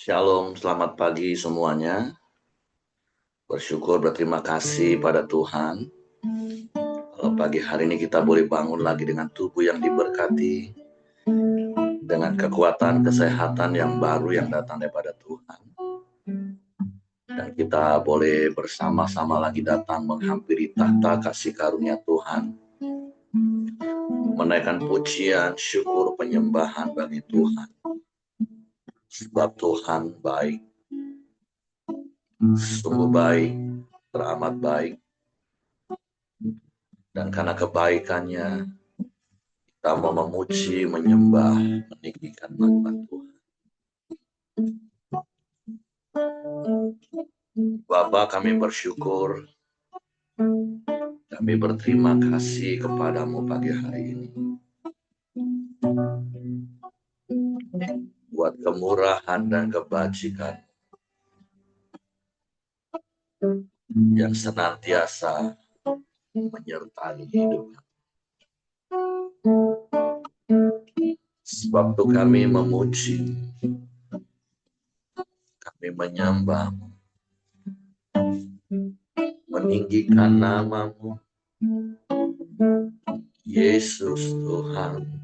Shalom, selamat pagi semuanya. Bersyukur, berterima kasih pada Tuhan. Kalau pagi hari ini kita boleh bangun lagi dengan tubuh yang diberkati, dengan kekuatan, kesehatan yang baru yang datang daripada Tuhan. Dan kita boleh bersama-sama lagi datang menghampiri tahta kasih karunia Tuhan. Menaikkan pujian, syukur, penyembahan bagi Tuhan. Sebab Tuhan baik, sungguh baik, teramat baik. Dan karena kebaikannya, kita mau memuji, menyembah, meninggikan nama Tuhan. Bapa, kami bersyukur, kami berterima kasih kepadamu pagi hari ini. Buat kemurahan dan kebajikan yang senantiasa menyertai hidup. Sebab itu kami memuji, kami menyembah, meninggikan namamu, Yesus Tuhan.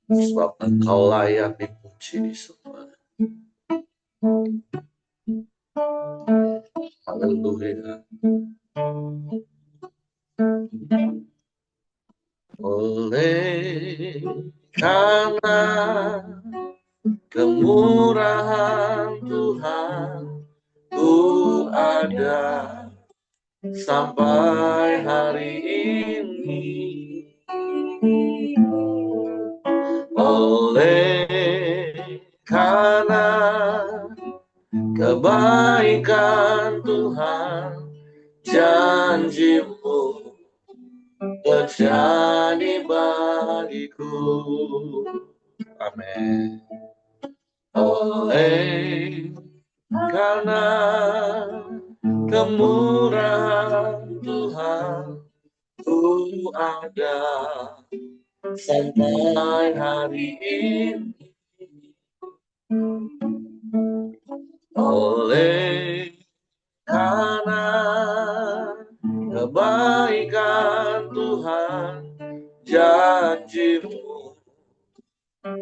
Sebab Engkau layak dipuji disembah. Haleluya. Oleh karena kemurahan Tuhan, ku ada sampai hari ini. Oleh karena kebaikan Tuhan, janjimu terjadi bagiku. Amin. Oleh karena kemurahan Tuhan, ku ada sampai hari ini. Oleh karena kebaikan Tuhan, janjimu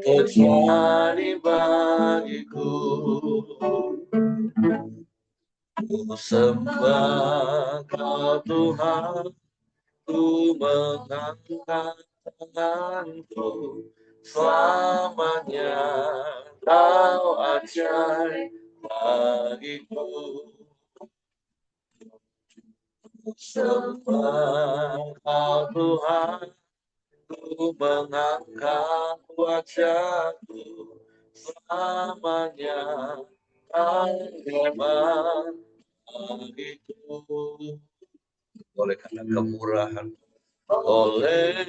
terjadi bagiku. Ku sembah Kau Tuhan, ku mengangkat tanganku, selamanya Kau ajaib bagiku. Ku sembah Kau Tuhan, ku mengangkat wajahku, selamanya Kau hebat bagiku. Oleh karena kemurahan, oleh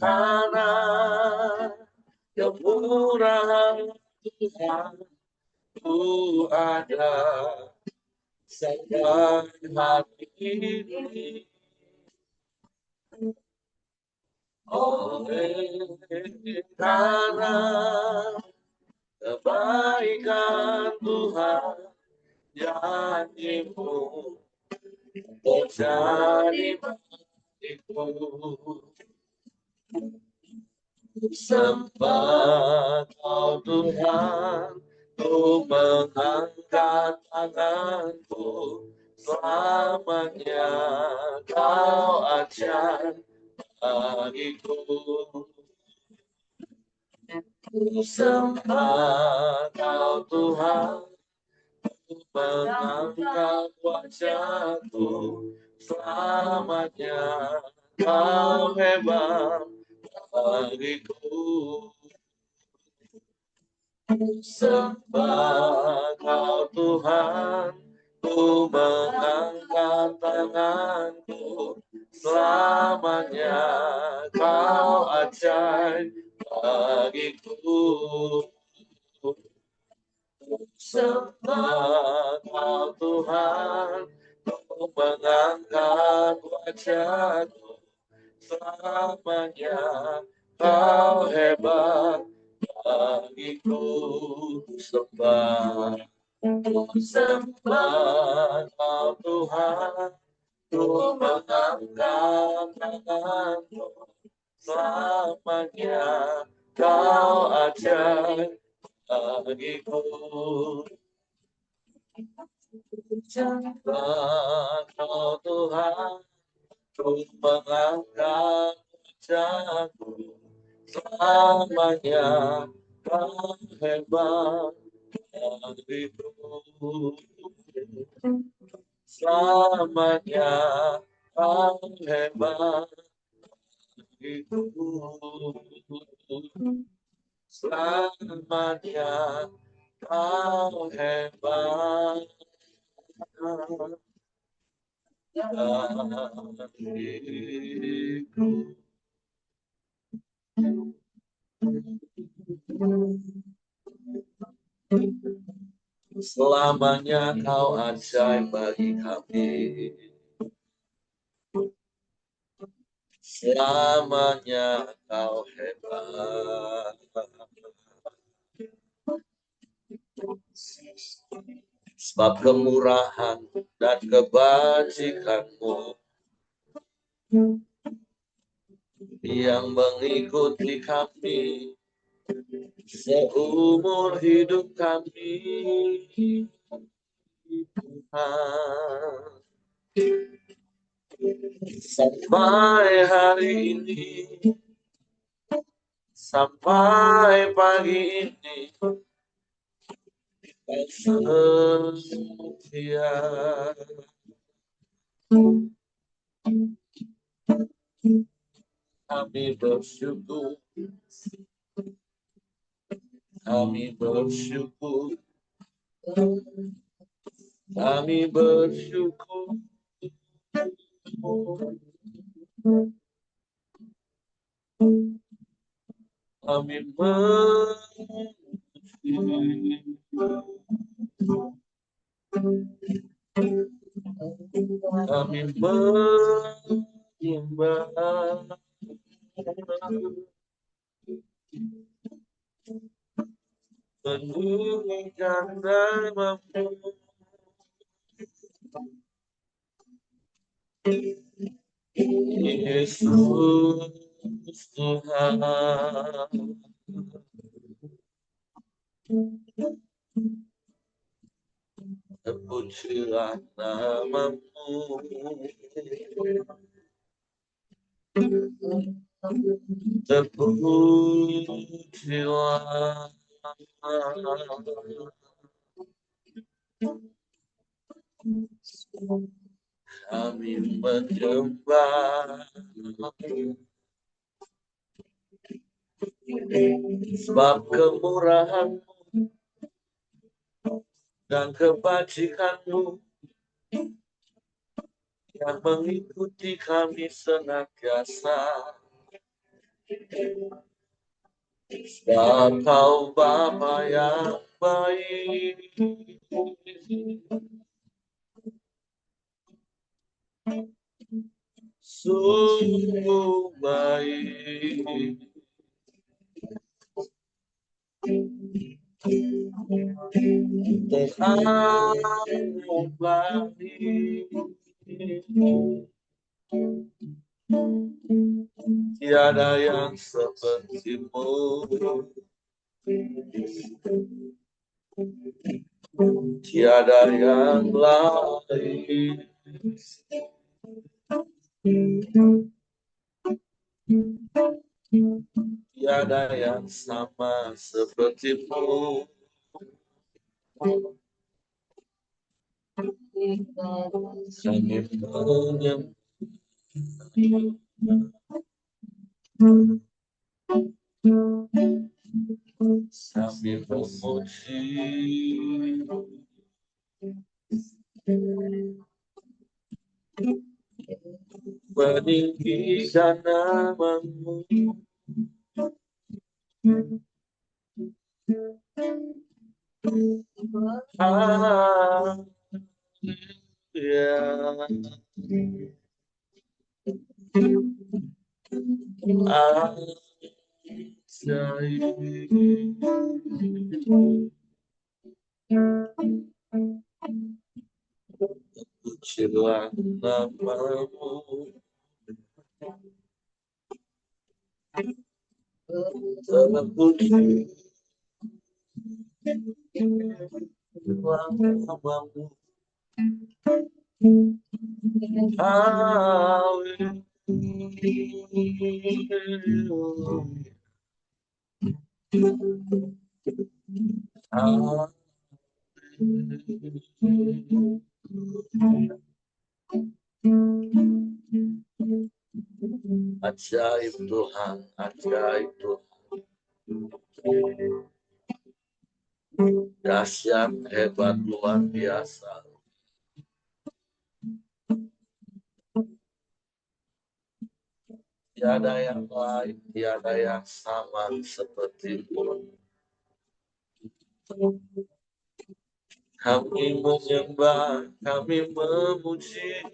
karena kemurahan Tuhan, ku ada sampai hari ini. Oleh karena kebaikan Tuhan, janjimu terjadi bagiku. Sembah Kau Tuhan, ku mengangkat tanganku, selamanya Kau ajaib bagiku. Ku sembah Kau Tuhan, ku mengangkat wajahku, selamanya Kau hebat bagiku. Sembah Kau Tuhan, ku mengangkat tanganku, selamanya Kau ajaib bagiku. Sembah Kau Tuhan, ku mengangkat wajahku, selamanya kau hebat bagiku. Sembah, sembah kau Tuhan, ku mengangkat tanganku, selamanya kau ajaib bagiku. Sembah kau Tuhan, ku mengangkat wajahku, selamanya kau hebat bagiku. Selamanya kau hebat bagiku. Selamanya kau hebat bagiku. Selamanya kau ajaib bagi kami. Selamanya kau hebat. Sebab kemurahan dan kebajikanmu yang mengikuti kami seumur hidup kami, Tuhan. Sampai hari ini, sampai pagi ini, kau setia. Kami bersyukur, kami bersyukur, kami bersyukur. Kami menyembah, meninggikan namamu, Yesus Tuhan. Terpujilah namamu, terpujilah. Kami menyembah, sebab kemurahan-Mu dan kebajikan-Mu yang mengikuti kami senantiasa. Sebab Kau Bapa yang baik, sungguh baik. Tuhan baik, tiada yang seperti-Mu, tiada yang lain. Tiada yang sama seperti-Mu. Kami menyembah, kami memuji, meninggikan namamu, Pujilah namamu, terpujilah namamu. Ajaib Tuhan, ajaib Tuhan. Dahsyat, hebat, luar biasa. Tiada yang lain, tiada yang sama seperti-Mu. Kami menyembah, kami memuji,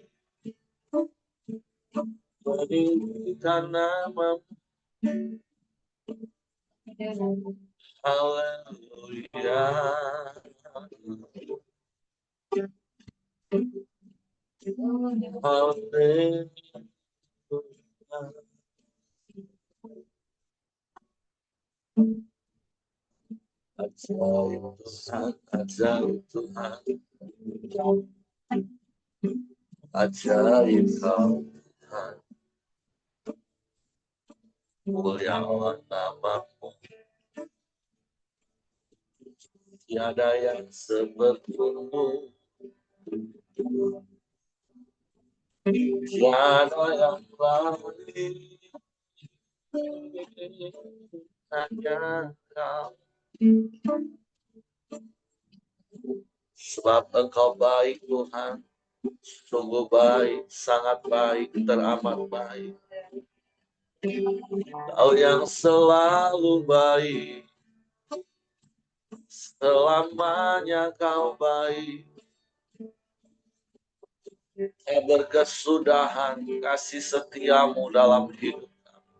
meninggikan nama-Mu. Haleluya. Haleluya. Ajaib Tuhan, ajaib Tuhan. Ajaib Kau Tuhan. Mulialah nama-Mu. Tiada yang seperti-Mu. Tiada yang lain. Hanya Kau. Sebab Engkau baik Tuhan. Sungguh baik, sangat baik, teramat baik. Kau yang selalu baik. Selamanya Kau baik. Berkesudahan kasih setiamu dalam hidup kami.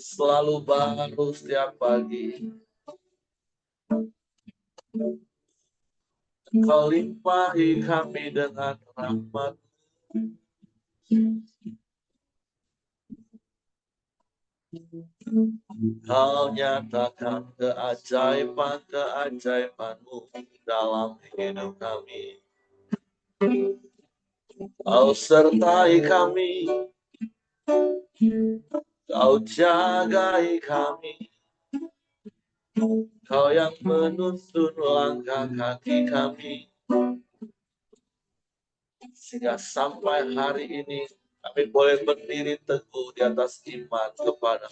Selalu baru setiap pagi. Kau limpahi kami dengan rahmat. Kau nyatakan keajaiban-keajaiban-Mu dalam hidup kami. Kau sertai kami. Kau jagai kami. Kau yang menuntun langkah kaki kami. Sehingga sampai hari ini kami boleh berdiri teguh di atas iman kepada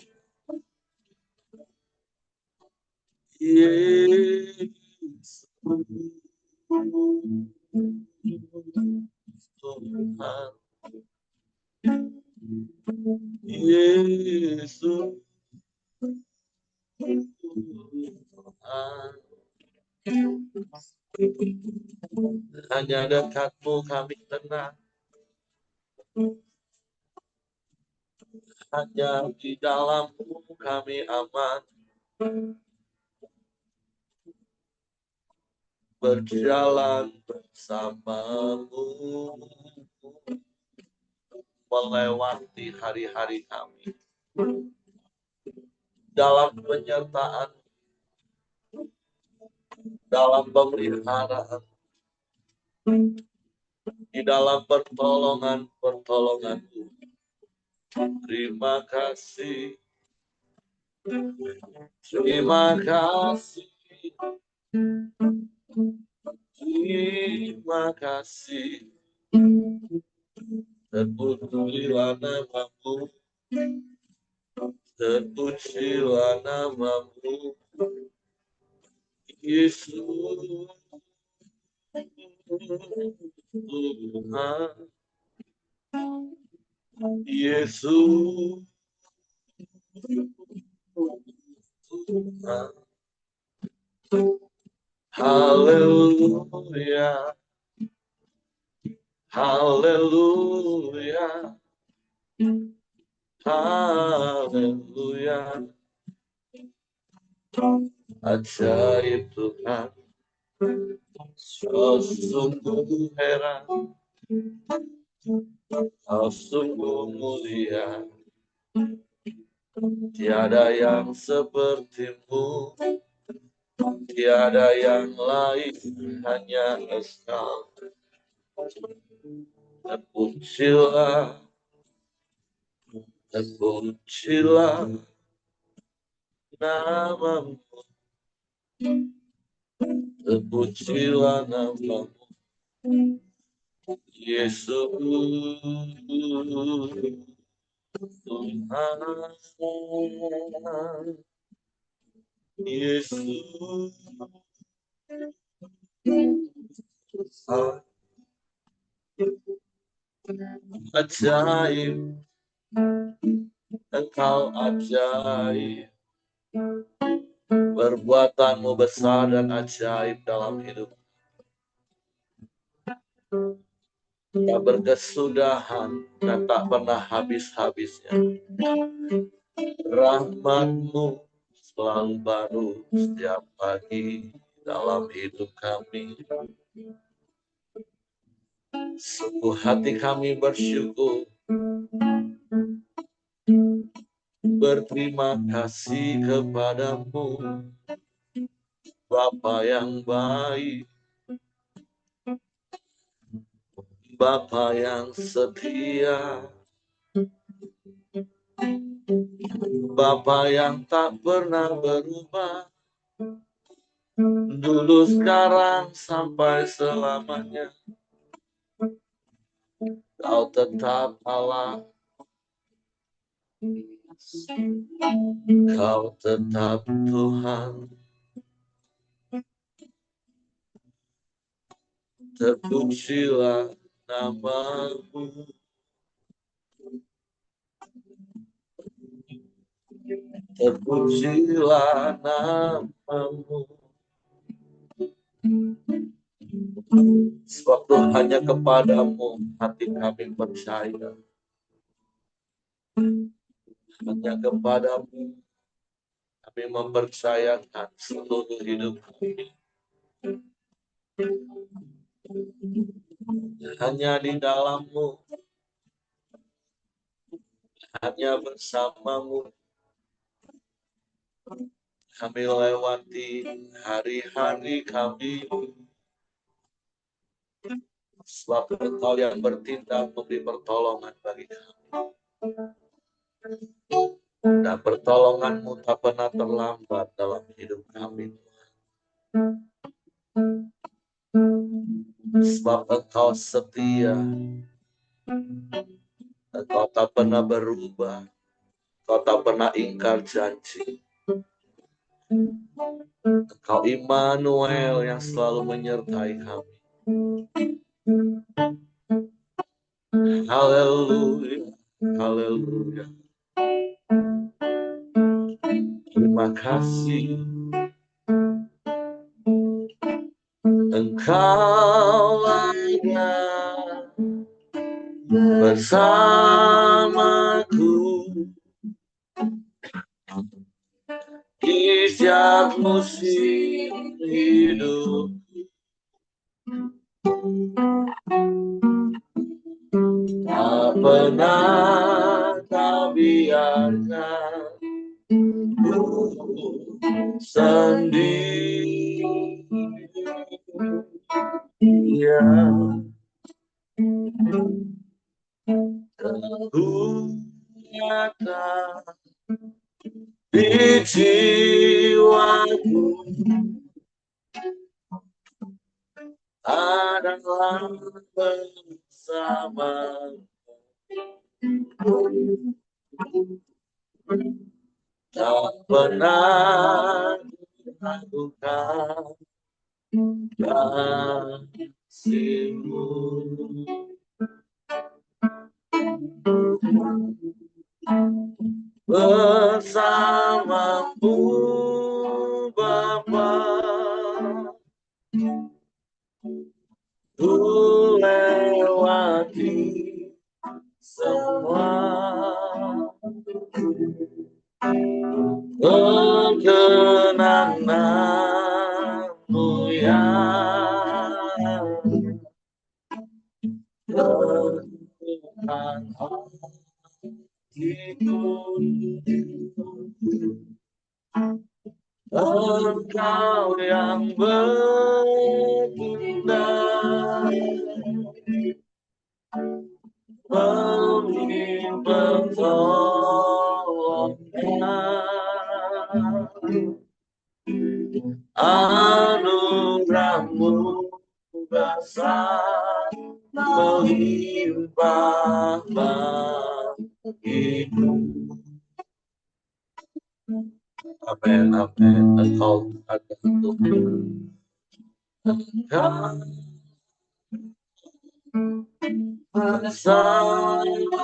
Yesus. Tuhan. Yesus. Tuhan. Hanya dekat-Mu kami tenang. Hanya di dalam-Mu kami aman. Berjalan bersama-Mu. Melewati hari-hari kami. Dalam penyertaan. Dalam pemeliharaan. Di dalam pertolongan-pertolongan-Mu. Terima kasih. Terima kasih. Terima kasih. Terpujilah nama-Mu. Terpujilah nama-Mu. Yesus. Tuhan. Yesus. Tuhan. Haleluya. Haleluya, haleluya. Ajaib Tuhan, kau sungguh heran, kau sungguh mulia. Tiada yang sepertimu, tiada yang lain, hanya Engkau. Terpujilah, terpujilah namamu, terpujilah namamu, Yesus Tuhan, Yesus Tuhan. Ajaib, Engkau ajaib. Perbuatanmu besar dan ajaib dalam hidup. Tak berkesudahan dan tak pernah habis-habisnya. Rahmat-Mu selalu baru setiap pagi dalam hidup kami. Sungguh hati kami bersyukur, berterima kasih kepadamu, Bapa yang baik, Bapa yang setia, Bapa yang tak pernah berubah, dulu, sekarang, sampai selamanya. Kau tetap Allah, Kau tetap Tuhan. Terpujilah namamu, terpujilah namamu. Sebab hanya kepadamu hati kami percaya. Hanya kepadamu kami mempercayakan seluruh hidup kami. Hanya di dalammu, hanya bersamamu kami lewati hari-hari kami. Sebab Engkau yang bertindak memberi pertolongan bagi kami. Dan pertolongan-Mu tak pernah terlambat dalam hidup kami. Sebab Engkau setia, Engkau tak pernah berubah, Engkau tak pernah ingkar janji. Engkau Immanuel yang selalu menyertai kami. Haleluya, haleluya. Terima kasih. Engkau ada bersamaku di setiap musim hidup. Tak pernah Kau biarkan sendiri. Ku nyata di jiwaku adalah bersama. Tak pernah ragukan kasih-Mu. Bersamamu Bapa, ku lewati Tuhan hatiku, Engkau yang berguna memimpin pertolongan, anugerahmu besar melimpah bagiku. Amin, amin. Engkau ada Tuhan. Engkau bersamaku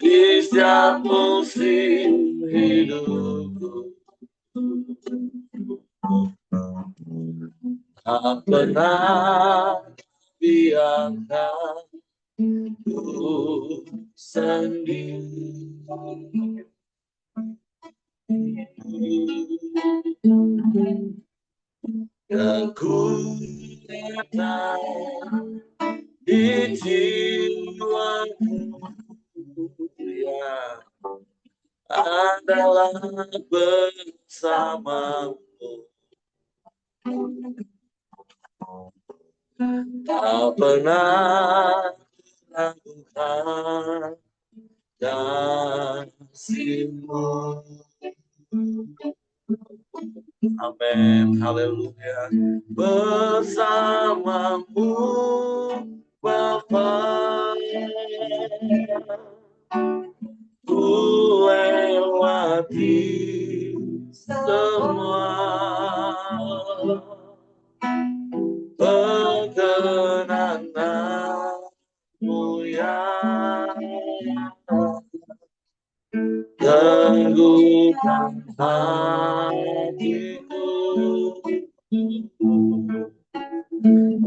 di setiap musim hidupku. Tak pernah biarkan ku sendiri. Kekuatan di jiwaku yang adalah bersamamu. Tak pernah ragukan kasih-Mu. Amin, haleluya. Bersamamu Bapa, ku lewati semua perkenananmu yang teguhkan hatiku.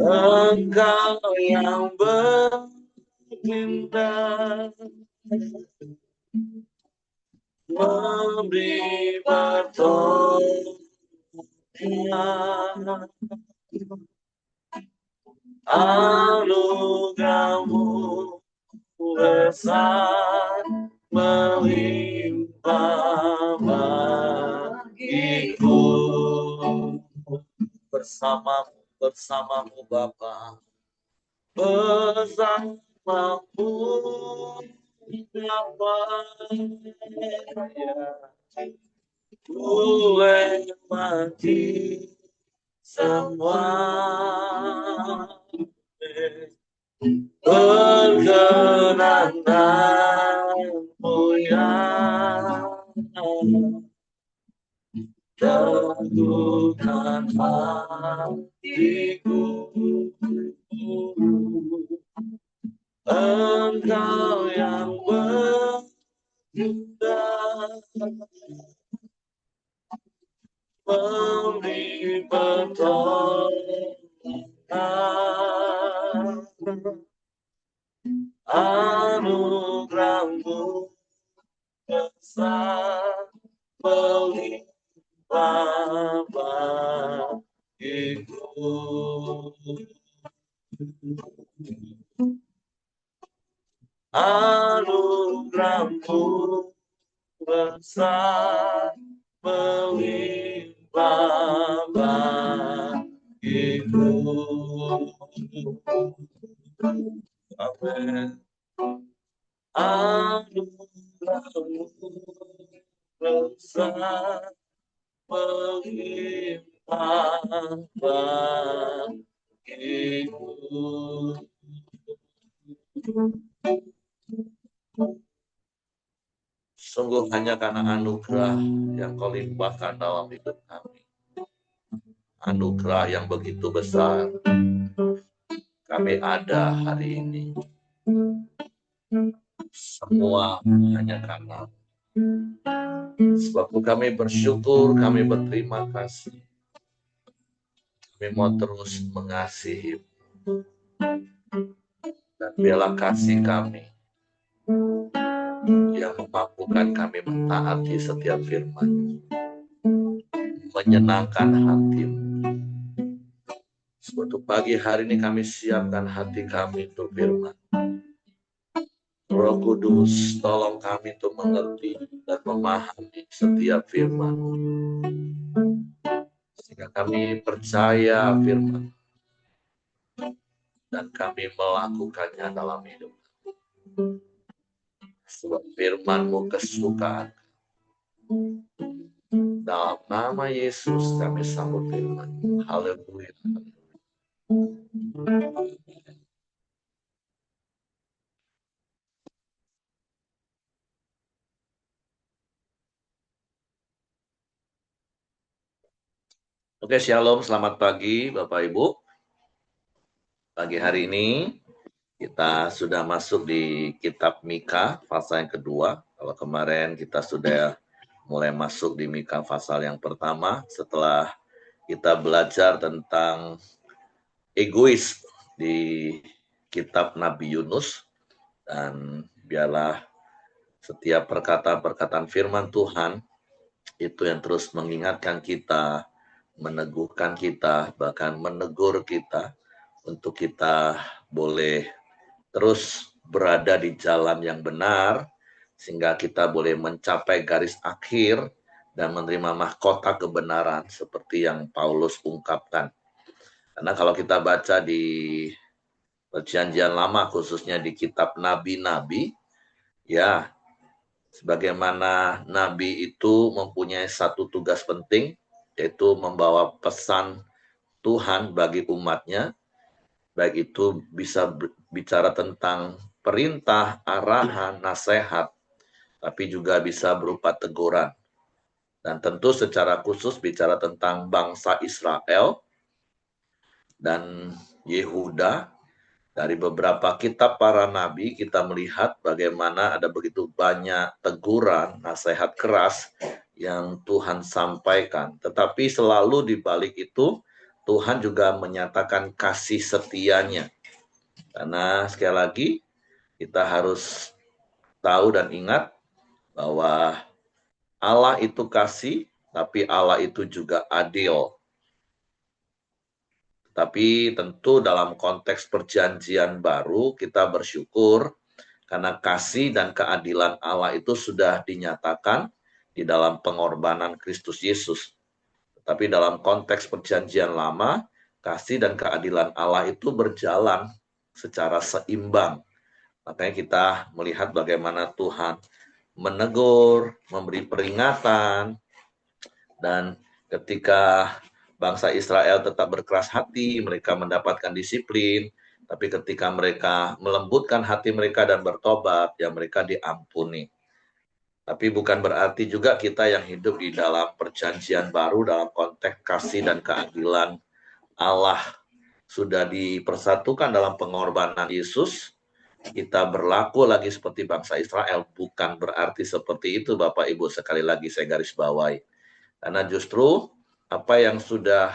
Engkau yang bertindak memberi pertolongan, anugerahmu besar melimpah bagiku. Bersamamu Bapa, bersamamu Bapa, ku lewati semua perkenananmu yang teguhkan hatiku. Engkau yang bertindak memberi pertolongan, anugerahmu besar melimpah bagiku. Anugerahmu besar melimpah bagiku. Amin. Anugerahmu besar melimpah bagiku. Sungguh hanya karena anugerah yang Kau limpahkan dalam hidup kami. Anugerah yang begitu besar. Kami ada hari ini. Semua hanya karena. Sebab kami bersyukur, kami berterima kasih. Kami mau terus mengasihi. Dan biarlah kasih kami yang memampukan kami mentaati setiap firman, menyenangkan hatimu, Untuk pagi hari ini kami siapkan hati kami untuk firman. Roh Kudus, tolong kami untuk mengerti dan memahami setiap firman. Sehingga kami percaya firman dan kami melakukannya dalam hidup. Sebab firman-Mu kesukaan. Dalam nama Yesus kami sambut firman. Haleluya. Oke, shalom, selamat pagi Bapak Ibu. Pagi hari ini kita sudah masuk di kitab Mika pasal yang kedua. Kalau kemarin kita sudah mulai masuk di Mika pasal yang pertama setelah kita belajar tentang egois di kitab Nabi Yunus. Dan biarlah setiap perkataan-perkataan firman Tuhan itu yang terus mengingatkan kita, meneguhkan kita, bahkan menegur kita untuk kita boleh terus berada di jalan yang benar, sehingga kita boleh mencapai garis akhir dan menerima mahkota kebenaran seperti yang Paulus ungkapkan. Karena kalau kita baca di Perjanjian Lama, khususnya di kitab Nabi-Nabi, ya, sebagaimana Nabi itu mempunyai satu tugas penting, yaitu membawa pesan Tuhan bagi umatnya, baik itu bisa bicara tentang perintah, arahan, nasihat, tapi juga bisa berupa teguran. Dan tentu secara khusus bicara tentang bangsa Israel dan Yehuda. Dari beberapa kitab para nabi kita melihat bagaimana ada begitu banyak teguran, nasihat keras yang Tuhan sampaikan. Tetapi selalu di balik itu Tuhan juga menyatakan kasih setianya. Karena sekali lagi kita harus tahu dan ingat bahwa Allah itu kasih, tapi Allah itu juga adil. Tapi tentu dalam konteks perjanjian baru kita bersyukur karena kasih dan keadilan Allah itu sudah dinyatakan di dalam pengorbanan Kristus Yesus. Tapi dalam konteks perjanjian lama, kasih dan keadilan Allah itu berjalan secara seimbang. Makanya kita melihat bagaimana Tuhan menegur, memberi peringatan, dan ketika bangsa Israel tetap berkeras hati, mereka mendapatkan disiplin. Tapi ketika mereka melembutkan hati mereka dan bertobat, ya mereka diampuni. Tapi bukan berarti juga kita yang hidup di dalam perjanjian baru dalam konteks kasih dan keadilan Allah sudah dipersatukan dalam pengorbanan Yesus, kita berlaku lagi seperti bangsa Israel. Bukan berarti seperti itu, Bapak Ibu, sekali lagi saya garis bawahi. Karena justru apa yang sudah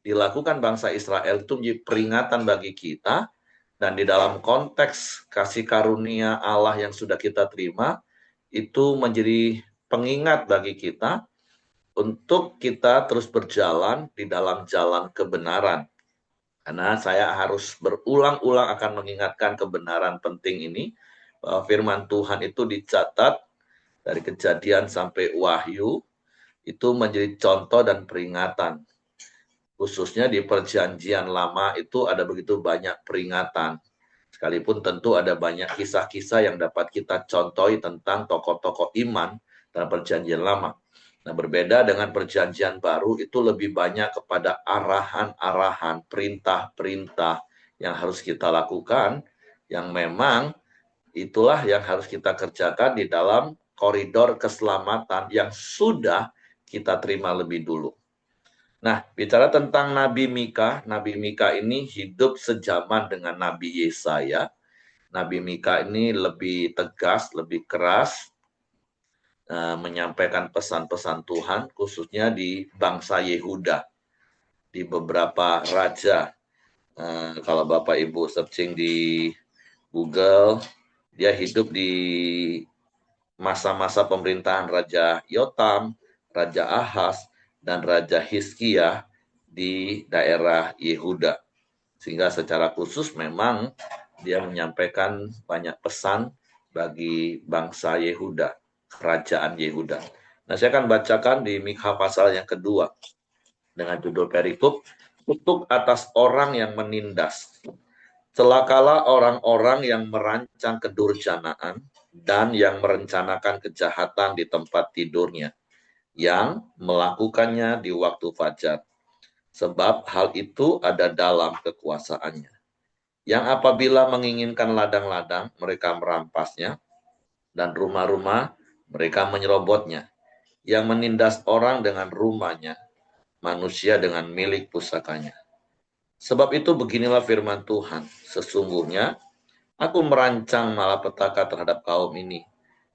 dilakukan bangsa Israel itu menjadi peringatan bagi kita, dan di dalam konteks kasih karunia Allah yang sudah kita terima, itu menjadi pengingat bagi kita untuk kita terus berjalan di dalam jalan kebenaran. Karena saya harus berulang-ulang akan mengingatkan kebenaran penting ini, bahwa firman Tuhan itu dicatat dari Kejadian sampai Wahyu, itu menjadi contoh dan peringatan. Khususnya di perjanjian lama itu ada begitu banyak peringatan. Sekalipun tentu ada banyak kisah-kisah yang dapat kita contohi tentang tokoh-tokoh iman dalam perjanjian lama. Nah, berbeda dengan perjanjian baru itu lebih banyak kepada arahan-arahan, perintah-perintah yang harus kita lakukan, yang memang itulah yang harus kita kerjakan di dalam koridor keselamatan yang sudah kita terima lebih dulu. Nah, bicara tentang Nabi Mika ini hidup sejaman dengan Nabi Yesaya. Nabi Mika ini lebih tegas, lebih keras, menyampaikan pesan-pesan Tuhan, khususnya di bangsa Yehuda, di beberapa raja. Kalau Bapak Ibu searching di Google, dia hidup di masa-masa pemerintahan Raja Yotam, Raja Ahaz, dan Raja Hizkia, di daerah Yehuda. Sehingga secara khusus memang dia menyampaikan banyak pesan bagi bangsa Yehuda, kerajaan Yehuda. Nah, saya akan bacakan di Mikha pasal yang kedua dengan judul perikop, kutuk atas orang yang menindas. Celakalah orang-orang yang merancang kedurjanaan dan yang merencanakan kejahatan di tempat tidurnya, yang melakukannya di waktu fajar. Sebab hal itu ada dalam kekuasaannya. Yang apabila menginginkan ladang-ladang, mereka merampasnya, dan rumah-rumah, mereka menyerobotnya. Yang menindas orang dengan rumahnya, manusia dengan milik pusakanya. Sebab itu beginilah firman Tuhan, sesungguhnya aku merancang malapetaka terhadap kaum ini,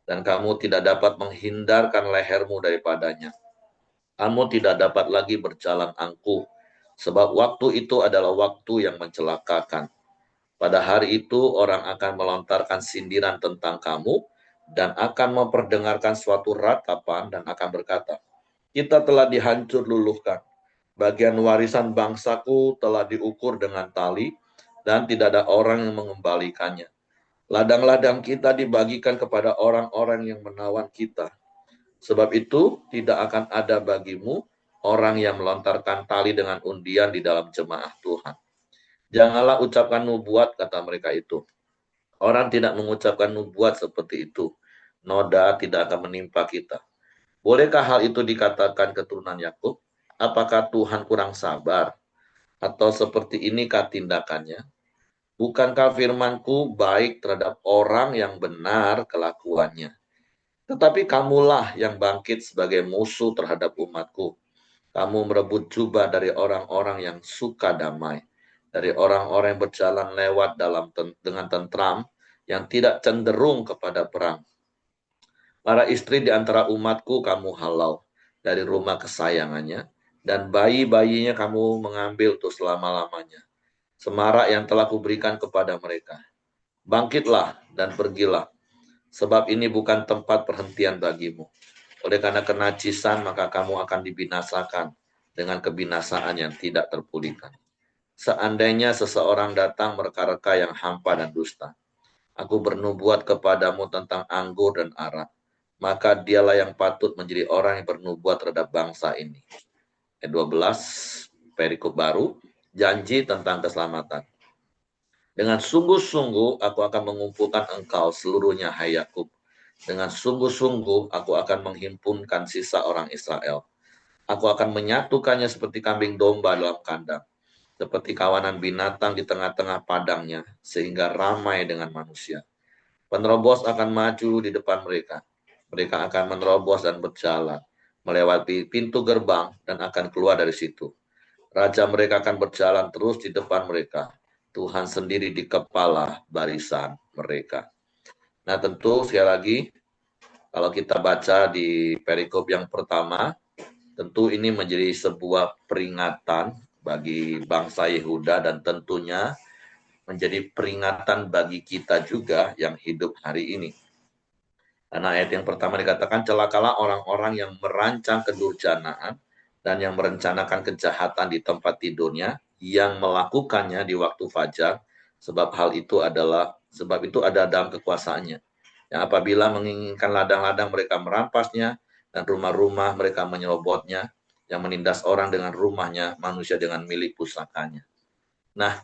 dan kamu tidak dapat menghindarkan lehermu daripadanya. Kamu tidak dapat lagi berjalan angkuh, sebab waktu itu adalah waktu yang mencelakakan. Pada hari itu orang akan melontarkan sindiran tentang kamu, dan akan memperdengarkan suatu ratapan dan akan berkata, kita telah dihancur luluhkan. Bagian warisan bangsaku telah diukur dengan tali, dan tidak ada orang yang mengembalikannya. Ladang-ladang kita dibagikan kepada orang-orang yang menawan kita. Sebab itu tidak akan ada bagimu orang yang melontarkan tali dengan undian di dalam jemaah Tuhan. Janganlah ucapkan nubuat, kata mereka itu. Orang tidak mengucapkan nubuat seperti itu. Noda tidak akan menimpa kita. Bolehkah hal itu dikatakan keturunan Yakub? Apakah Tuhan kurang sabar? Atau seperti inikah tindakannya? Bukankah firmanku baik terhadap orang yang benar kelakuannya? Tetapi kamulah yang bangkit sebagai musuh terhadap umatku. Kamu merebut jubah dari orang-orang yang suka damai, dari orang-orang yang berjalan lewat dengan tentram, yang tidak cenderung kepada perang. Para istri di antara umatku kamu halau dari rumah kesayangannya, dan bayi-bayinya kamu mengambil untuk selama-lamanya. Semarak yang telah kuberikan kepada mereka. Bangkitlah dan pergilah, sebab ini bukan tempat perhentian bagimu. Oleh karena kenajisan, maka kamu akan dibinasakan dengan kebinasaan yang tidak terpulihkan. Seandainya seseorang datang mereka-reka yang hampa dan dusta, aku bernubuat kepadamu tentang anggur dan arak, maka dialah yang patut menjadi orang yang bernubuat terhadap bangsa ini. Ayat 12, perikop baru, janji tentang keselamatan. Dengan sungguh-sungguh aku akan mengumpulkan engkau seluruhnya, hai Yakub. Dengan sungguh-sungguh aku akan menghimpunkan sisa orang Israel. Aku akan menyatukannya seperti kambing domba dalam kandang, seperti kawanan binatang di tengah-tengah padangnya, sehingga ramai dengan manusia. Penerobos akan maju di depan mereka. Mereka akan menerobos dan berjalan, melewati pintu gerbang dan akan keluar dari situ. Raja mereka akan berjalan terus di depan mereka. Tuhan sendiri di kepala barisan mereka. Nah, tentu sekali lagi, kalau kita baca di perikop yang pertama, tentu ini menjadi sebuah peringatan bagi bangsa Yehuda dan tentunya menjadi peringatan bagi kita juga yang hidup hari ini. Karena ayat yang pertama dikatakan, celakalah orang-orang yang merancang kedurjanaan dan yang merencanakan kejahatan di tempat tidurnya, yang melakukannya di waktu fajar, sebab itu ada dalam kekuasaannya. Yang apabila menginginkan ladang-ladang mereka merampasnya, dan rumah-rumah mereka menyerobotnya, yang menindas orang dengan rumahnya, manusia dengan milik pusakanya. Nah,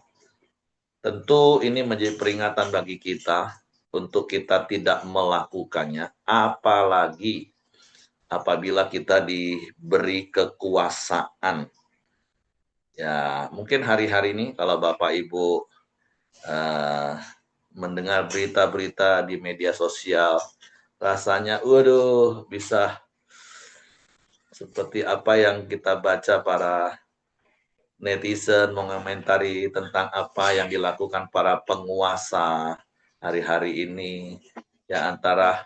tentu ini menjadi peringatan bagi kita untuk kita tidak melakukannya, apalagi apabila kita diberi kekuasaan. Ya, mungkin hari-hari ini kalau Bapak Ibu mendengar berita-berita di media sosial, rasanya, waduh, bisa seperti apa yang kita baca para netizen mengomentari tentang apa yang dilakukan para penguasa hari-hari ini. Ya, antara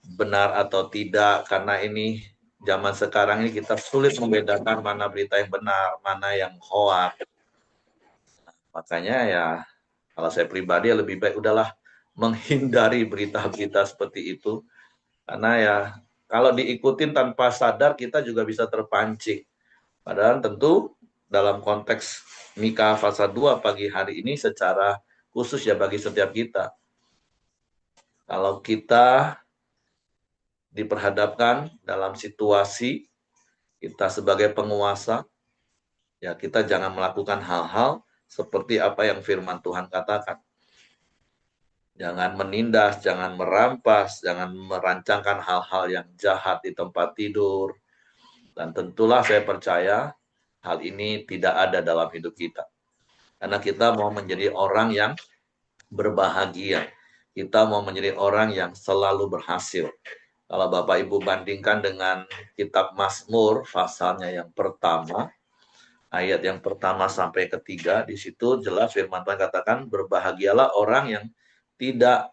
benar atau tidak, karena ini zaman sekarang ini kita sulit membedakan mana berita yang benar, mana yang hoax. Makanya ya, kalau saya pribadi ya lebih baik udahlah menghindari berita-berita seperti itu. Karena ya, kalau diikutin tanpa sadar kita juga bisa terpancing. Padahal tentu dalam konteks Mika pasal 2 pagi hari ini secara khusus ya bagi setiap kita. Kalau kita diperhadapkan dalam situasi kita sebagai penguasa, ya kita jangan melakukan hal-hal seperti apa yang firman Tuhan katakan. Jangan menindas, jangan merampas, jangan merancangkan hal-hal yang jahat di tempat tidur. Dan tentulah saya percaya hal ini tidak ada dalam hidup kita. Karena kita mau menjadi orang yang berbahagia. Kita mau menjadi orang yang selalu berhasil. Kalau Bapak Ibu bandingkan dengan kitab Mazmur, pasalnya yang pertama, ayat yang pertama sampai ketiga, di situ jelas firman Tuhan katakan, berbahagialah orang yang tidak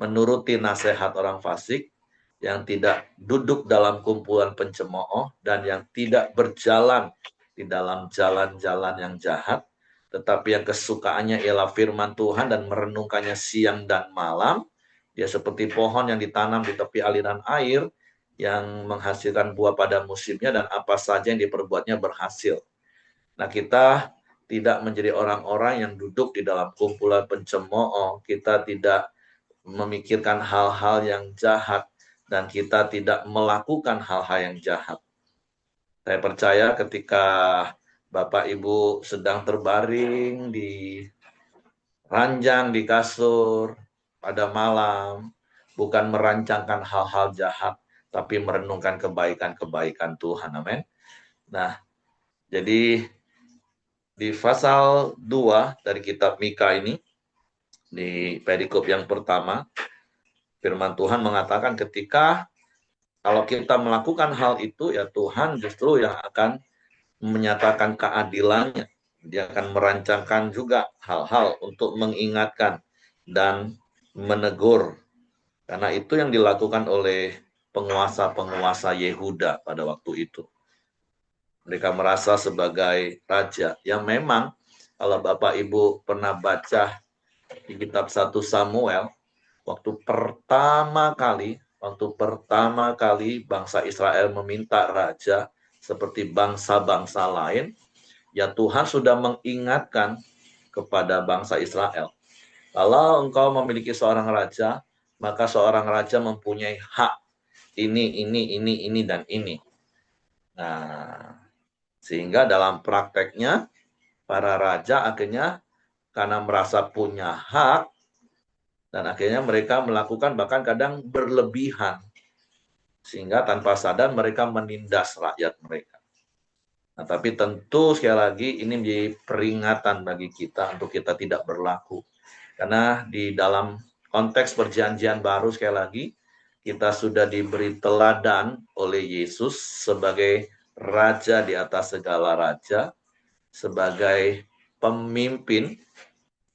menuruti nasihat orang fasik, yang tidak duduk dalam kumpulan pencemooh, dan yang tidak berjalan di dalam jalan-jalan yang jahat, tetapi yang kesukaannya ialah firman Tuhan dan merenungkannya siang dan malam. Dia seperti pohon yang ditanam di tepi aliran air, yang menghasilkan buah pada musimnya, dan apa saja yang diperbuatnya berhasil. Nah, kita tidak menjadi orang-orang yang duduk di dalam kumpulan pencemooh, kita tidak memikirkan hal-hal yang jahat, dan kita tidak melakukan hal-hal yang jahat. Saya percaya ketika Bapak Ibu sedang terbaring di ranjang, di kasur, pada malam, bukan merancangkan hal-hal jahat, tapi merenungkan kebaikan-kebaikan Tuhan. Amin. Nah, jadi di pasal 2 dari kitab Mika ini, di perikop yang pertama, firman Tuhan mengatakan ketika kalau kita melakukan hal itu, ya Tuhan justru yang akan menyatakan keadilannya. Dia akan merancangkan juga hal-hal untuk mengingatkan dan menegur. Karena itu yang dilakukan oleh penguasa-penguasa Yehuda pada waktu itu. Mereka merasa sebagai raja. Yang memang kalau Bapak Ibu pernah baca di kitab 1 Samuel, waktu pertama kali bangsa Israel meminta raja seperti bangsa-bangsa lain, ya Tuhan sudah mengingatkan kepada bangsa Israel. Kalau engkau memiliki seorang raja, maka seorang raja mempunyai hak ini, dan ini. Nah, sehingga dalam prakteknya, para raja akhirnya karena merasa punya hak, dan akhirnya mereka melakukan bahkan kadang berlebihan. Sehingga tanpa sadar mereka menindas rakyat mereka. Nah, tapi tentu sekali lagi ini menjadi peringatan bagi kita untuk kita tidak berlaku. Karena di dalam konteks perjanjian baru sekali lagi, kita sudah diberi teladan oleh Yesus sebagai raja di atas segala raja, sebagai pemimpin,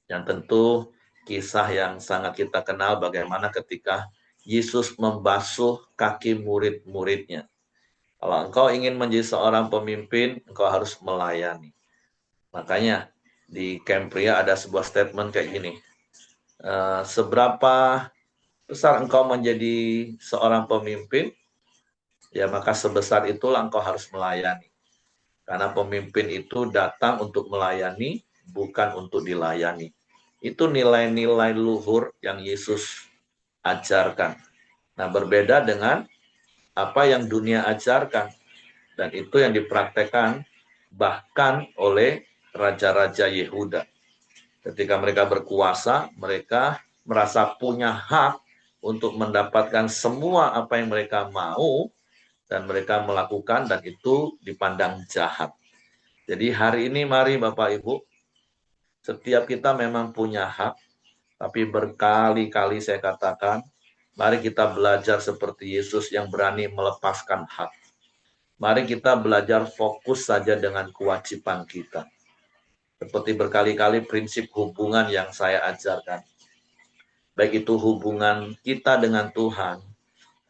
yang tentu kisah yang sangat kita kenal bagaimana ketika Yesus membasuh kaki murid-muridnya. Kalau engkau ingin menjadi seorang pemimpin, engkau harus melayani. Makanya di Camp Pria ada sebuah statement kayak gini. Seberapa besar engkau menjadi seorang pemimpin, ya maka sebesar itulah engkau harus melayani. Karena pemimpin itu datang untuk melayani, bukan untuk dilayani. Itu nilai-nilai luhur yang Yesus ajarkan. Nah, berbeda dengan apa yang dunia ajarkan. Dan itu yang dipraktekkan bahkan oleh raja-raja Yehuda. Ketika mereka berkuasa, mereka merasa punya hak untuk mendapatkan semua apa yang mereka mau, dan mereka melakukan, dan itu dipandang jahat. Jadi hari ini mari Bapak Ibu, setiap kita memang punya hak, tapi berkali-kali saya katakan, mari kita belajar seperti Yesus yang berani melepaskan hak. Mari kita belajar fokus saja dengan kewajiban kita. Seperti berkali-kali prinsip hubungan yang saya ajarkan. Baik itu hubungan kita dengan Tuhan,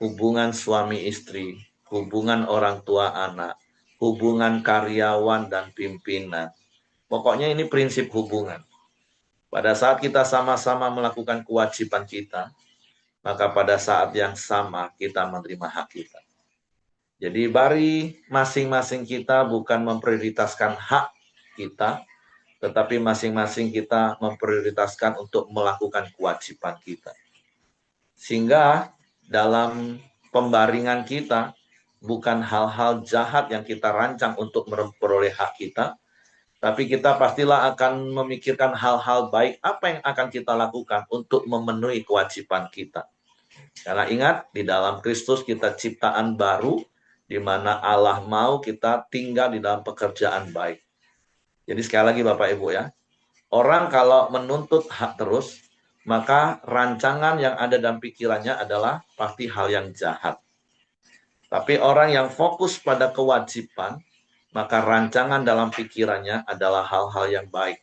hubungan suami istri, hubungan orang tua anak, hubungan karyawan dan pimpinan. Pokoknya ini prinsip hubungan. Pada saat kita sama-sama melakukan kewajiban kita, maka pada saat yang sama kita menerima hak kita. Jadi bari masing-masing kita bukan memprioritaskan hak kita, tetapi masing-masing kita memprioritaskan untuk melakukan kewajiban kita. Sehingga dalam pembaringan kita, bukan hal-hal jahat yang kita rancang untuk memperoleh hak kita, tapi kita pastilah akan memikirkan hal-hal baik apa yang akan kita lakukan untuk memenuhi kewajiban kita. Karena ingat, di dalam Kristus kita ciptaan baru, di mana Allah mau kita tinggal di dalam pekerjaan baik. Jadi sekali lagi Bapak Ibu ya, orang kalau menuntut hak terus, maka rancangan yang ada dalam pikirannya adalah pasti hal yang jahat. Tapi orang yang fokus pada kewajiban, maka rancangan dalam pikirannya adalah hal-hal yang baik.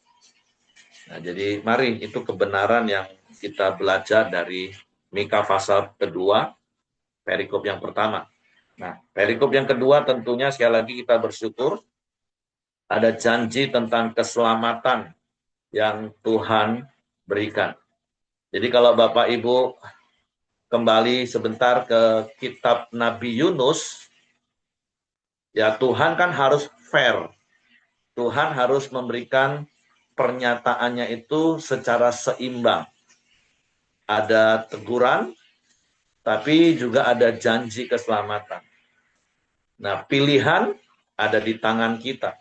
Nah, jadi mari itu kebenaran yang kita belajar dari Mika pasal kedua, perikop yang pertama. Nah, perikop yang kedua tentunya sekali lagi kita bersyukur ada janji tentang keselamatan yang Tuhan berikan. Jadi kalau Bapak Ibu kembali sebentar ke kitab Nabi Yunus, ya Tuhan kan harus fair. Tuhan harus memberikan pernyataannya itu secara seimbang. Ada teguran, tapi juga ada janji keselamatan. Nah, pilihan ada di tangan kita.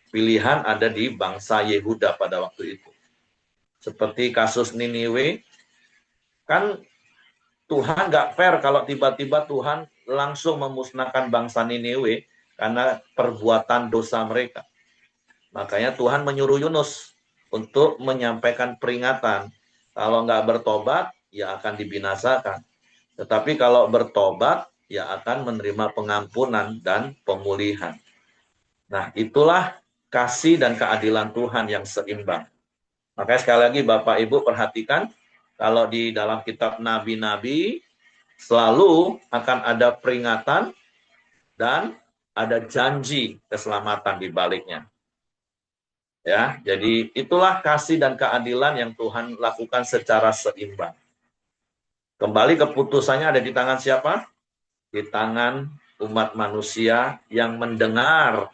Pilihan ada di bangsa Yehuda pada waktu itu. Seperti kasus Niniwe, kan Tuhan nggak fair kalau tiba-tiba Tuhan langsung memusnahkan bangsa Niniwe karena perbuatan dosa mereka. Makanya Tuhan menyuruh Yunus untuk menyampaikan peringatan. Kalau nggak bertobat, ya akan dibinasakan. Tetapi kalau bertobat, ya akan menerima pengampunan dan pemulihan. Nah, itulah kasih dan keadilan Tuhan yang seimbang. Makanya sekali lagi Bapak Ibu perhatikan, kalau di dalam kitab Nabi-Nabi, selalu akan ada peringatan dan ada janji keselamatan di baliknya. Ya, jadi itulah kasih dan keadilan yang Tuhan lakukan secara seimbang. Kembali keputusannya ada di tangan siapa? Di tangan umat manusia yang mendengar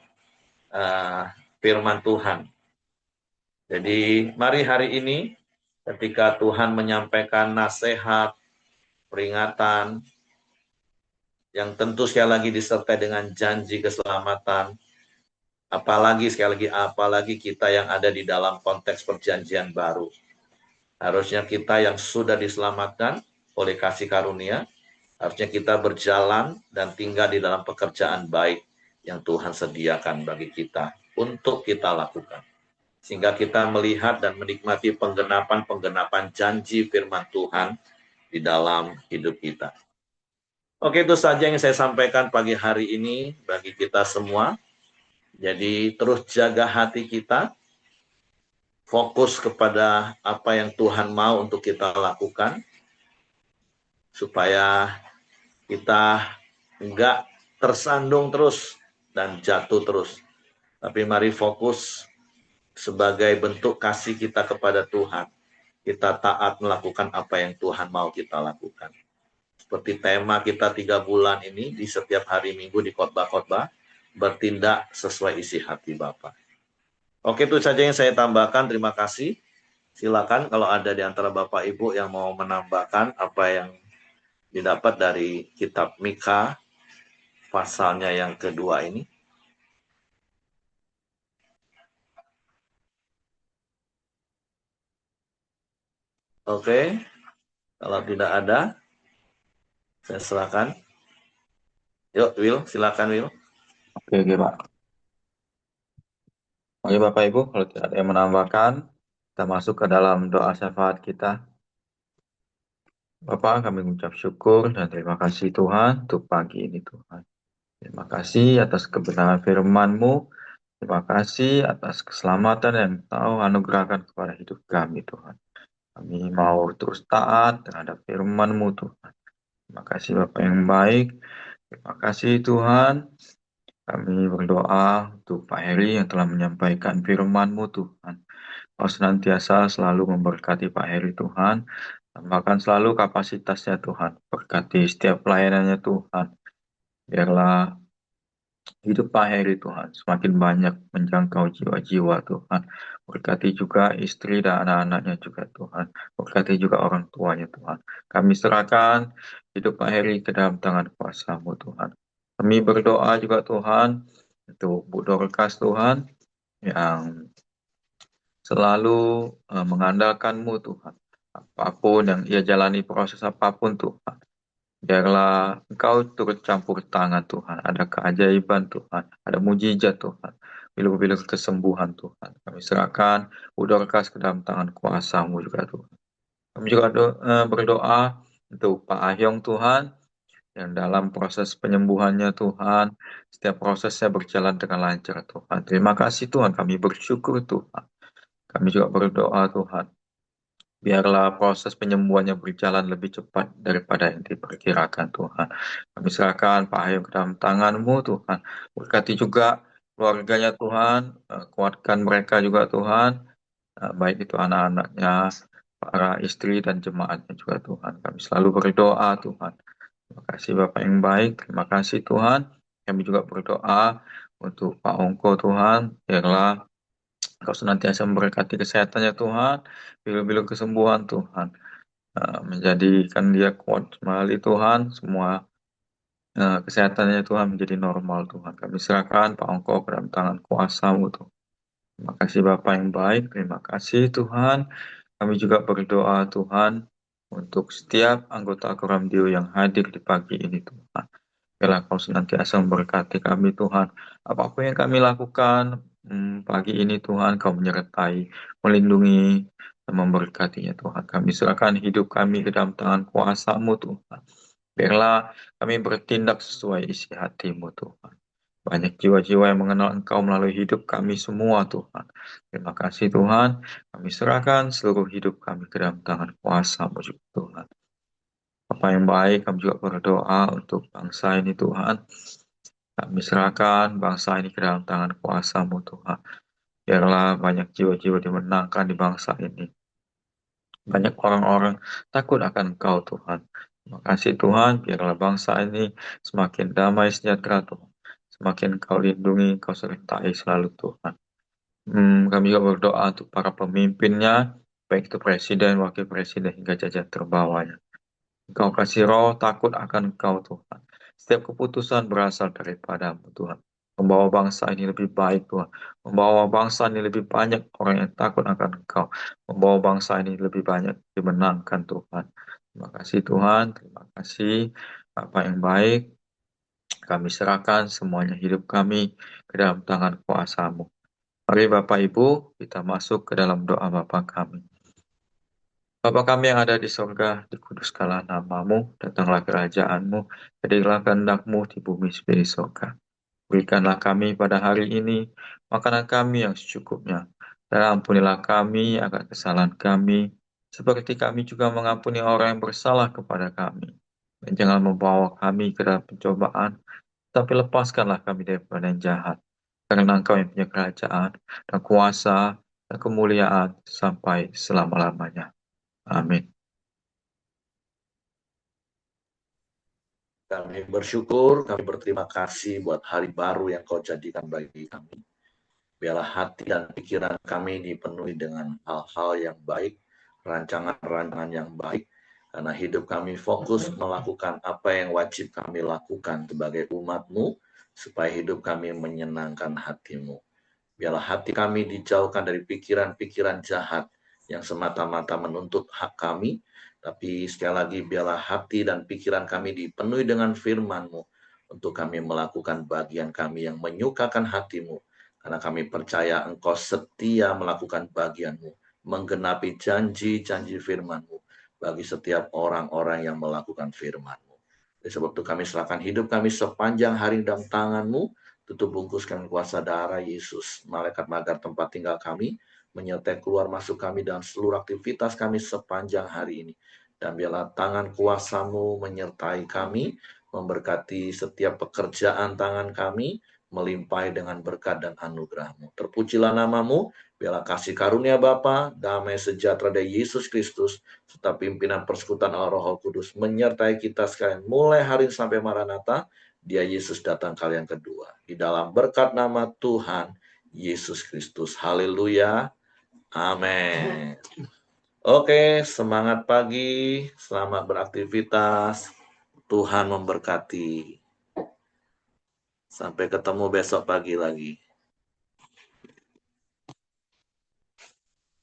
firman Tuhan. Jadi mari hari ini ketika Tuhan menyampaikan nasihat, peringatan, yang tentu sekali lagi disertai dengan janji keselamatan, apalagi kita yang ada di dalam konteks perjanjian baru. Harusnya kita yang sudah diselamatkan oleh kasih karunia, harusnya kita berjalan dan tinggal di dalam pekerjaan baik yang Tuhan sediakan bagi kita untuk kita lakukan. Sehingga kita melihat dan menikmati penggenapan janji firman Tuhan di dalam hidup kita. Oke, itu saja yang saya sampaikan pagi hari ini bagi kita semua. Jadi terus jaga hati kita, fokus kepada apa yang Tuhan mau untuk kita lakukan, supaya kita enggak tersandung terus dan jatuh terus. Tapi mari fokus sebagai bentuk kasih kita kepada Tuhan. Kita taat melakukan apa yang Tuhan mau kita lakukan. Seperti tema kita 3 bulan ini di setiap hari Minggu di khotbah-khotbah, bertindak sesuai isi hati Bapa. Oke, itu saja yang saya tambahkan. Terima kasih. Silakan kalau ada di antara Bapak Ibu yang mau menambahkan apa yang didapat dari kitab Mika pasalnya yang kedua ini. Oke, kalau tidak ada, saya silakan. Yuk, Will, silakan Will. Oke, Pak. Oke, Bapak Ibu, kalau tidak ada yang menambahkan, kita masuk ke dalam doa syafaat kita. Bapak, kami mengucap syukur dan terima kasih Tuhan untuk pagi ini Tuhan. Terima kasih atas kebenaran firman-Mu. Terima kasih atas keselamatan yang Kau anugerahkan kepada hidup kami Tuhan. Kami mau terus taat terhadap firman-Mu Tuhan. Terima kasih Bapak yang baik. Terima kasih Tuhan. Kami berdoa untuk Pak Heri yang telah menyampaikan firman-Mu Tuhan. Kau senantiasa selalu memberkati Pak Heri Tuhan. Tambahkan selalu kapasitasnya Tuhan. Berkati setiap pelayanannya Tuhan. Biarlah hidup Pak Heri Tuhan, semakin banyak menjangkau jiwa-jiwa Tuhan. Berkati juga istri dan anak-anaknya juga Tuhan. Berkati juga orang tuanya Tuhan. Kami serahkan hidup Pak Heri ke dalam tangan kuasa-Mu Tuhan. Kami berdoa juga Tuhan untuk Bu Dorcas Tuhan yang selalu mengandalkan-Mu Tuhan. Apapun yang ia jalani, proses apapun Tuhan. Biarlah Engkau turut campur tangan Tuhan. Ada keajaiban Tuhan. Ada mujizat Tuhan. Bila-bila kesembuhan Tuhan. Kami serahkan Bu Dorcas ke dalam tangan kuasa-Mu juga Tuhan. Kami juga berdoa untuk Pak Ahyong Tuhan. Yang dalam proses penyembuhannya Tuhan. Setiap prosesnya berjalan dengan lancar Tuhan. Terima kasih Tuhan. Kami bersyukur Tuhan. Kami juga berdoa Tuhan. Biarlah proses penyembuhannya berjalan lebih cepat daripada yang diperkirakan Tuhan. Kami serahkan Pak Ayu ke dalam tangan-Mu Tuhan. Berkati juga keluarganya Tuhan. Kuatkan mereka juga Tuhan. Baik itu anak-anaknya, para istri dan jemaatnya juga Tuhan. Kami selalu berdoa Tuhan. Terima kasih Bapak yang baik. Terima kasih Tuhan. Kami juga berdoa untuk Pak Ongko Tuhan. Biarlah Kau senantiasa memberkati kesehatannya Tuhan, bila-bila kesembuhan Tuhan, menjadikan dia kuat kembali Tuhan, semua kesehatannya Tuhan menjadi normal Tuhan. Kami serahkan Pak Ongko ke dalam tangan kuasa-Mu Tuhan. Terima kasih Bapak yang baik, terima kasih Tuhan. Kami juga berdoa Tuhan untuk setiap anggota Koramdio yang hadir di pagi ini Tuhan. Biarlah Kau senantiasa memberkati kami Tuhan. Apapun yang kami lakukan pagi ini Tuhan, Kau menyertai, melindungi, dan memberkatinya Tuhan. Kami serahkan hidup kami ke dalam tangan kuasa-Mu Tuhan. Biarlah kami bertindak sesuai isi hati-Mu Tuhan. Banyak jiwa-jiwa yang mengenal Engkau melalui hidup kami semua Tuhan. Terima kasih Tuhan. Kami serahkan seluruh hidup kami ke dalam tangan kuasa-Mu juga Tuhan. Bapa yang baik, kami juga berdoa untuk bangsa ini Tuhan. Kami serahkan bangsa ini ke dalam tangan kuasa-Mu Tuhan. Biarlah banyak jiwa-jiwa dimenangkan di bangsa ini. Banyak orang-orang takut akan Engkau Tuhan. Terima kasih Tuhan, biarlah bangsa ini semakin damai sejahtera Tuhan. Semakin Engkau lindungi, Engkau sertai selalu Tuhan. Kami juga berdoa untuk para pemimpinnya, baik itu presiden, wakil presiden, hingga jajaran terbawahnya. Engkau kasih roh takut akan Engkau Tuhan. Setiap keputusan berasal daripada-Mu Tuhan. Membawa bangsa ini lebih baik Tuhan. Membawa bangsa ini lebih banyak orang yang takut akan Engkau. Membawa bangsa ini lebih banyak dimenangkan Tuhan. Terima kasih Tuhan. Terima kasih Bapa yang baik. Kami serahkan semuanya hidup kami ke dalam tangan kuasa-Mu. Mari Bapak Ibu, kita masuk ke dalam doa Bapa kami. Bapa kami yang ada di sorga, dikuduskanlah nama-Mu, datanglah kerajaan-Mu, jadilah kehendak-Mu di bumi seperti di sorga. Berikanlah kami pada hari ini makanan kami yang secukupnya, dan ampunilah kami akan kesalahan kami, seperti kami juga mengampuni orang yang bersalah kepada kami. Dan jangan membawa kami ke dalam pencobaan, tapi lepaskanlah kami daripada yang jahat. Karena Engkau yang punya kerajaan, dan kuasa, dan kemuliaan sampai selama-lamanya. Amin. Kami bersyukur, kami berterima kasih buat hari baru yang Kau jadikan bagi kami. Biarlah hati dan pikiran kami dipenuhi dengan hal-hal yang baik, rancangan-rancangan yang baik, karena hidup kami fokus melakukan apa yang wajib kami lakukan sebagai umat-Mu, supaya hidup kami menyenangkan hati-Mu. Biarlah hati kami dijauhkan dari pikiran-pikiran jahat yang semata-mata menuntut hak kami, tapi sekali lagi biarlah hati dan pikiran kami dipenuhi dengan firman-Mu untuk kami melakukan bagian kami yang menyukakan hati-Mu, karena kami percaya Engkau setia melakukan bagian-Mu, menggenapi janji-janji firman-Mu bagi setiap orang-orang yang melakukan firman-Mu. Oleh sebab itu kami serahkan hidup kami sepanjang hari dalam tangan-Mu, tutup bungkuskan kuasa darah Yesus, malaikat magar tempat tinggal kami, menyertai keluar masuk kami dan seluruh aktivitas kami sepanjang hari ini. Dan biarlah tangan kuasa-Mu menyertai kami, memberkati setiap pekerjaan tangan kami, melimpahi dengan berkat dan anugerah-Mu. Terpujilah nama-Mu, biarlah kasih karunia Bapa, damai sejahtera dari Yesus Kristus, serta pimpinan persekutuan Allah Roh Kudus menyertai kita sekalian mulai hari sampai Maranatha, dia Yesus datang kali yang kedua. Di dalam berkat nama Tuhan Yesus Kristus. Haleluya. Amin. Oke, semangat pagi, selamat beraktivitas. Tuhan memberkati. Sampai ketemu besok pagi lagi.